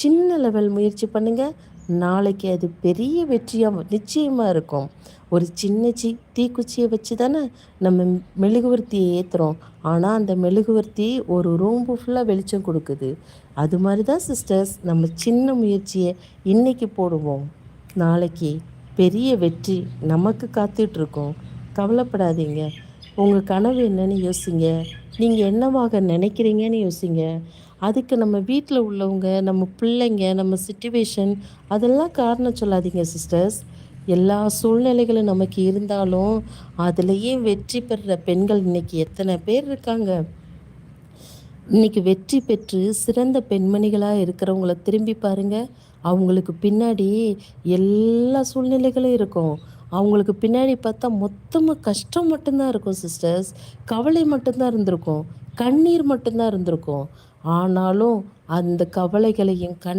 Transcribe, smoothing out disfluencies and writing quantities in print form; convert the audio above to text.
சின்ன லெவல் முயற்சி பண்ணுங்க. நாளைக்கு அது பெரிய வெற்றியா நிச்சயமா இருக்கும். ஒரு சின்ன தீக்குச்சிய வச்சு தானே நம்ம மெழுகுவர்த்திய ஏத்துறோம். ஆனா, அந்த மெழுகுவர்த்தி ஒரு ரூம் ஃபுல்லா வெளிச்சம் குடுக்குது. அது மாரி தான் சிஸ்டர்ஸ், நம்ம சின்ன முயற்சிய இன்னைக்கு போடுவோம். நாளைக்கு பெரிய வெற்றி நமக்கு காத்துட்ருக்கும். கவலைப்படாதீங்க. உங்க கனவு என்னன்னு யோசிங்க. நீங்க என்னவாக நினைக்கிறீங்கன்னு யோசிங்க. அதுக்கு நம்ம வீட்ல உள்ளவங்க, நம்ம பிள்ளைங்க, நம்ம சிச்சுவேஷன் அதெல்லாம் காரணம் சொல்லாதீங்க சிஸ்டர்ஸ். எல்லா சூழ்நிலைகளும் நமக்கு இருந்தாலும், அதுலயே வெற்றி பெறுற பெண்கள் இன்னைக்கு எத்தன பேர் இருக்காங்க. இன்னைக்கு வெற்றி பெற்று சிறந்த பெண்மணிகளா இருக்கிறவங்கள திரும்பி பாருங்க. அவங்களுக்கு பின்னாடி எல்லா சூழ்நிலைகளும் இருக்கும். அவங்களுக்கு பின்னாடி பார்த்தா மொத்தமா கஷ்டம் மட்டும்தான் இருக்கும் சிஸ்டர்ஸ். கவலை மட்டும்தான் இருந்திருக்கும். கண்ணீர் மட்டும்தான் இருந்திருக்கும். ஆனாலும் அந்த கவலைகளையும்